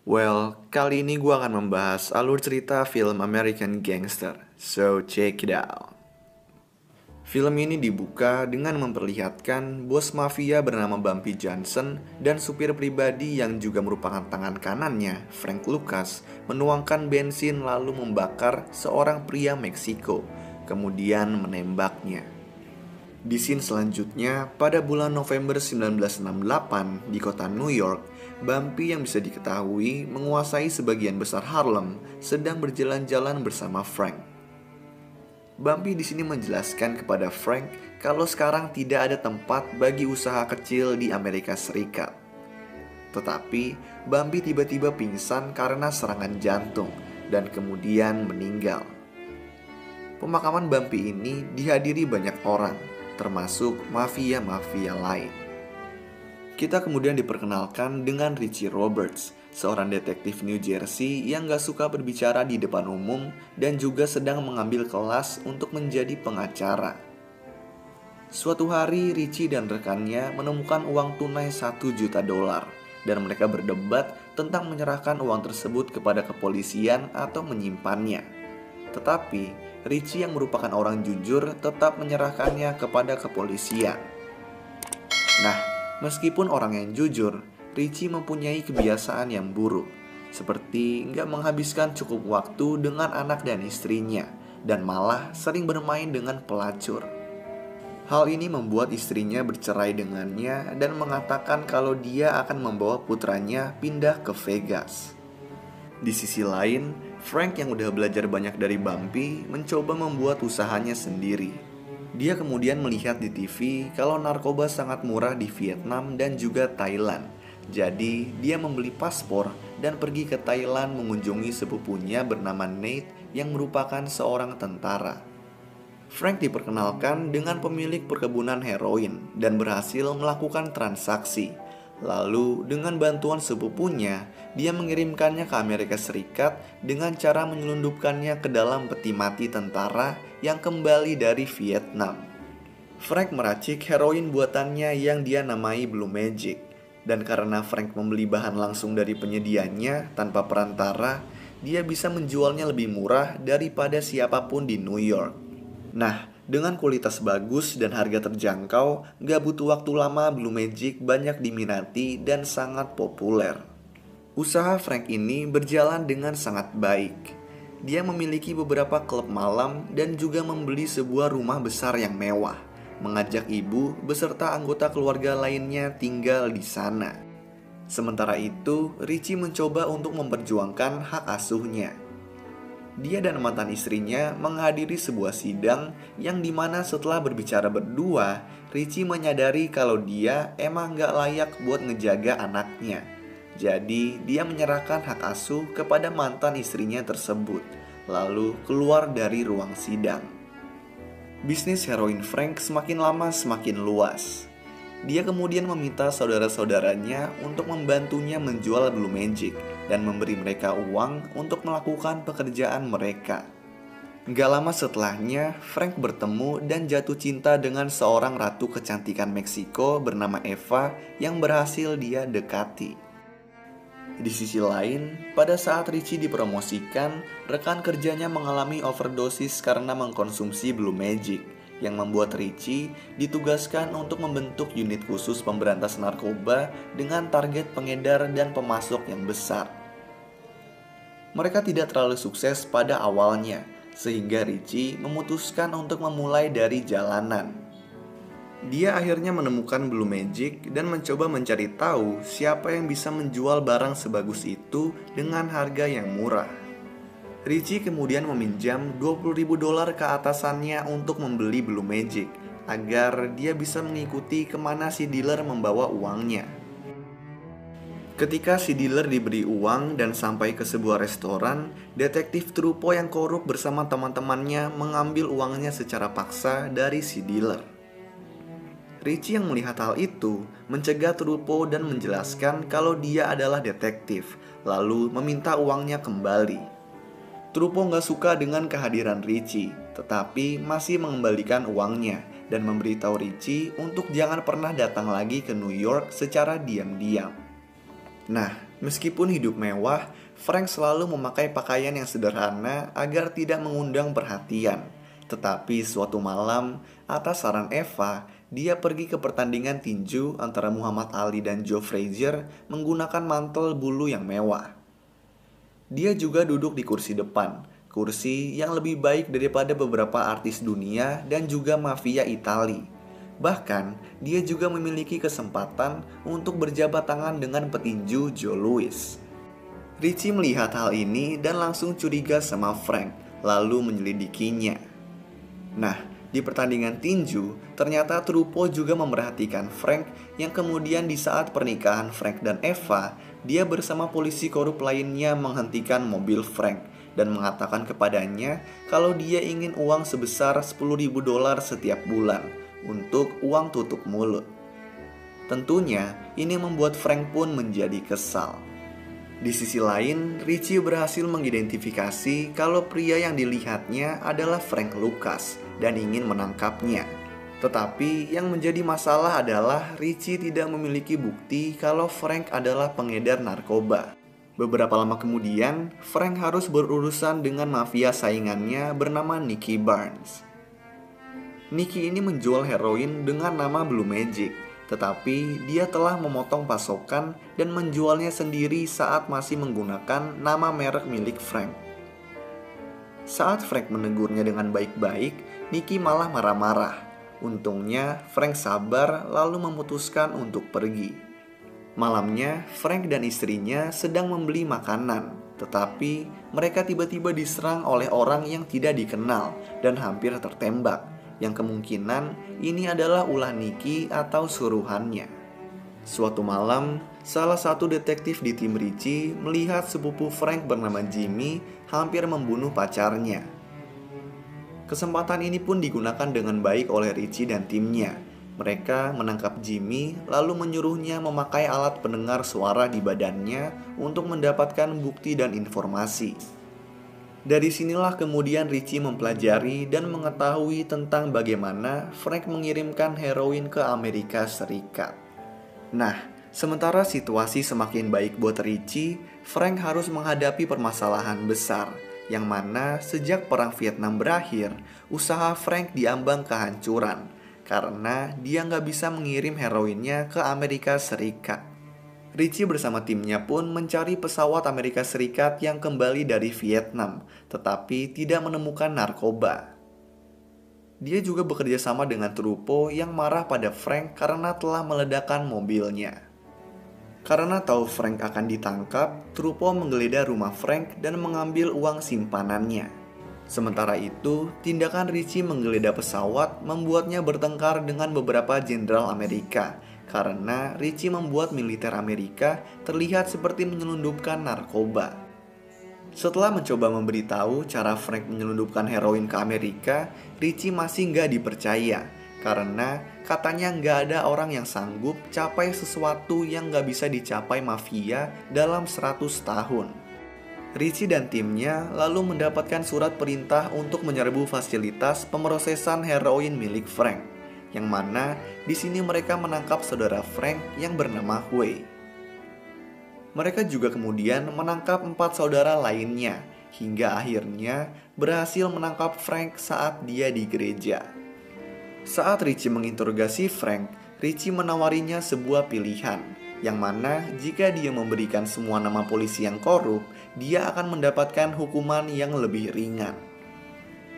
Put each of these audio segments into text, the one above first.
Kali ini gue akan membahas alur cerita film American Gangster. So, check it out. Film ini dibuka dengan memperlihatkan bos mafia bernama Bumpy Johnson dan supir pribadi yang juga merupakan tangan kanannya, Frank Lucas, menuangkan bensin lalu membakar seorang pria Meksiko, kemudian menembaknya. Di scene selanjutnya, pada bulan November 1968 di kota New York, Bumpy yang bisa diketahui menguasai sebagian besar Harlem sedang berjalan-jalan bersama Frank. Bumpy di sini menjelaskan kepada Frank kalau sekarang tidak ada tempat bagi usaha kecil di Amerika Serikat. Tetapi Bumpy tiba-tiba pingsan karena serangan jantung dan kemudian meninggal. Pemakaman Bumpy ini dihadiri banyak orang, termasuk mafia-mafia lain. Kita kemudian diperkenalkan dengan Richie Roberts, seorang detektif New Jersey yang gak suka berbicara di depan umum dan juga sedang mengambil kelas untuk menjadi pengacara. Suatu hari Richie dan rekannya menemukan uang tunai $1 juta dan mereka berdebat tentang menyerahkan uang tersebut kepada kepolisian atau menyimpannya. Tetapi Richie yang merupakan orang jujur tetap menyerahkannya kepada kepolisian. Nah, meskipun orang yang jujur, Richie mempunyai kebiasaan yang buruk, seperti nggak menghabiskan cukup waktu dengan anak dan istrinya, dan malah sering bermain dengan pelacur. Hal ini membuat istrinya bercerai dengannya dan mengatakan kalau dia akan membawa putranya pindah ke Vegas. Di sisi lain, Frank yang udah belajar banyak dari Bumpy mencoba membuat usahanya sendiri. Dia kemudian melihat di TV kalau narkoba sangat murah di Vietnam dan juga Thailand. Jadi dia membeli paspor dan pergi ke Thailand mengunjungi sepupunya bernama Nate yang merupakan seorang tentara. Frank diperkenalkan dengan pemilik perkebunan heroin dan berhasil melakukan transaksi. Lalu dengan bantuan sepupunya, dia mengirimkannya ke Amerika Serikat dengan cara menyelundupkannya ke dalam peti mati tentara yang kembali dari Vietnam. Frank meracik heroin buatannya yang dia namai Blue Magic. Dan karena Frank membeli bahan langsung dari penyedianya tanpa perantara, dia bisa menjualnya lebih murah daripada siapapun di New York. Nah, dengan kualitas bagus dan harga terjangkau, gak butuh waktu lama Blue Magic banyak diminati dan sangat populer. Usaha Frank ini berjalan dengan sangat baik. Dia memiliki beberapa klub malam dan juga membeli sebuah rumah besar yang mewah, mengajak ibu beserta anggota keluarga lainnya tinggal di sana. Sementara itu, Richie mencoba untuk memperjuangkan hak asuhnya. Dia dan mantan istrinya menghadiri sebuah sidang yang dimana setelah berbicara berdua, Richie menyadari kalau dia emang gak layak buat ngejaga anaknya. Jadi dia menyerahkan hak asuh kepada mantan istrinya tersebut, lalu keluar dari ruang sidang. Bisnis heroin Frank semakin lama semakin luas. Dia kemudian meminta saudara-saudaranya untuk membantunya menjual Blue Magic dan memberi mereka uang untuk melakukan pekerjaan mereka. Gak lama setelahnya, Frank bertemu dan jatuh cinta dengan seorang ratu kecantikan Meksiko bernama Eva yang berhasil dia dekati. Di sisi lain, pada saat Richie dipromosikan, rekan kerjanya mengalami overdosis karena mengkonsumsi Blue Magic, yang membuat Richie ditugaskan untuk membentuk unit khusus pemberantas narkoba dengan target pengedar dan pemasok yang besar. Mereka tidak terlalu sukses pada awalnya, sehingga Richie memutuskan untuk memulai dari jalanan. Dia akhirnya menemukan Blue Magic dan mencoba mencari tahu siapa yang bisa menjual barang sebagus itu dengan harga yang murah. Richie kemudian meminjam $20.000 ke atasannya untuk membeli Blue Magic agar dia bisa mengikuti kemana si dealer membawa uangnya. Ketika si dealer diberi uang dan sampai ke sebuah restoran, detektif Trupo yang korup bersama teman-temannya mengambil uangnya secara paksa dari si dealer. Richie yang melihat hal itu mencegah Trupo dan menjelaskan kalau dia adalah detektif, lalu meminta uangnya kembali. Trupo gak suka dengan kehadiran Richie, tetapi masih mengembalikan uangnya dan memberitahu Richie untuk jangan pernah datang lagi ke New York secara diam-diam. Nah, Meskipun hidup mewah, Frank selalu memakai pakaian yang sederhana agar tidak mengundang perhatian. Tetapi suatu malam, atas saran Eva, dia pergi ke pertandingan tinju antara Muhammad Ali dan Joe Frazier menggunakan mantel bulu yang mewah. Dia juga duduk di kursi depan, kursi yang lebih baik daripada beberapa artis dunia dan juga mafia Itali. Bahkan, dia juga memiliki kesempatan untuk berjabat tangan dengan petinju Joe Louis. Richie melihat hal ini dan langsung curiga sama Frank, lalu menyelidikinya. Nah, di pertandingan tinju, ternyata Trupo juga memperhatikan Frank yang kemudian di saat pernikahan Frank dan Eva, dia bersama polisi korup lainnya menghentikan mobil Frank dan mengatakan kepadanya kalau dia ingin uang sebesar $10.000 setiap bulan untuk uang tutup mulut. Tentunya, ini membuat Frank pun menjadi kesal. Di sisi lain, Richie berhasil mengidentifikasi kalau pria yang dilihatnya adalah Frank Lucas dan ingin menangkapnya. Tetapi yang menjadi masalah adalah Richie tidak memiliki bukti kalau Frank adalah pengedar narkoba. Beberapa lama kemudian, Frank harus berurusan dengan mafia saingannya bernama Nicky Barnes. Nicky ini menjual heroin dengan nama Blue Magic, tetapi dia telah memotong pasokan dan menjualnya sendiri saat masih menggunakan nama merek milik Frank. Saat Frank menegurnya dengan baik-baik, Nicky malah marah-marah. Untungnya Frank sabar lalu memutuskan untuk pergi. Malamnya, Frank dan istrinya sedang membeli makanan, tetapi mereka tiba-tiba diserang oleh orang yang tidak dikenal dan hampir tertembak, yang kemungkinan ini adalah ulah Nicky atau suruhannya. Suatu malam, salah satu detektif di tim Richie melihat sepupu Frank bernama Jimmy hampir membunuh pacarnya. Kesempatan ini pun digunakan dengan baik oleh Richie dan timnya. Mereka menangkap Jimmy lalu menyuruhnya memakai alat pendengar suara di badannya untuk mendapatkan bukti dan informasi. Dari sinilah kemudian Richie mempelajari dan mengetahui tentang bagaimana Frank mengirimkan heroin ke Amerika Serikat. Nah, sementara situasi semakin baik buat Richie, Frank harus menghadapi permasalahan besar, yang mana sejak Perang Vietnam berakhir, usaha Frank diambang kehancuran, karena dia nggak bisa mengirim heroinnya ke Amerika Serikat. Richie bersama timnya pun mencari pesawat Amerika Serikat yang kembali dari Vietnam, tetapi tidak menemukan narkoba. Dia juga bekerja sama dengan Trupo yang marah pada Frank karena telah meledakkan mobilnya. Karena tahu Frank akan ditangkap, Trupo menggeledah rumah Frank dan mengambil uang simpanannya. Sementara itu, tindakan Richie menggeledah pesawat membuatnya bertengkar dengan beberapa jenderal Amerika, karena Richie membuat militer Amerika terlihat seperti menyelundupkan narkoba. Setelah mencoba memberitahu cara Frank menyelundupkan heroin ke Amerika, Richie masih nggak dipercaya, karena katanya nggak ada orang yang sanggup capai sesuatu yang nggak bisa dicapai mafia dalam 100 tahun. Richie dan timnya lalu mendapatkan surat perintah untuk menyerbu fasilitas pemrosesan heroin milik Frank, yang mana di sini mereka menangkap saudara Frank yang bernama Huey. Mereka juga kemudian menangkap 4 saudara lainnya, hingga akhirnya berhasil menangkap Frank saat dia di gereja. Saat Richie menginterogasi Frank, Richie menawarinya sebuah pilihan, yang mana jika dia memberikan semua nama polisi yang korup, dia akan mendapatkan hukuman yang lebih ringan.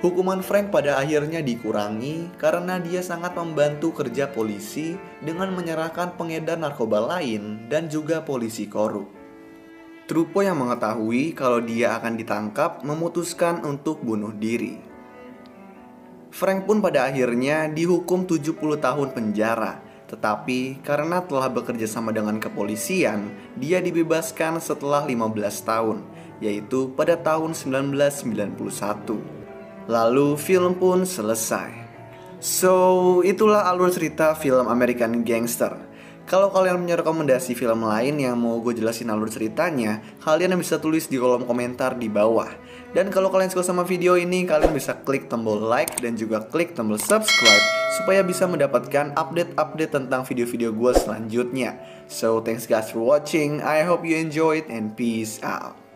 Hukuman Frank pada akhirnya dikurangi karena dia sangat membantu kerja polisi dengan menyerahkan pengedar narkoba lain dan juga polisi korup. Trupo yang mengetahui kalau dia akan ditangkap memutuskan untuk bunuh diri. Frank pun pada akhirnya dihukum 70 tahun penjara, tetapi karena telah bekerja sama dengan kepolisian, dia dibebaskan setelah 15 tahun, yaitu pada tahun 1991. Lalu film pun selesai. So, itulah alur cerita film American Gangster. Kalau kalian punya rekomendasi film lain yang mau gue jelasin alur ceritanya, kalian bisa tulis di kolom komentar di bawah. Dan kalau kalian suka sama video ini, kalian bisa klik tombol like dan juga klik tombol subscribe supaya bisa mendapatkan update-update tentang video-video gue selanjutnya. So, thanks guys for watching. I hope you enjoyed and peace out.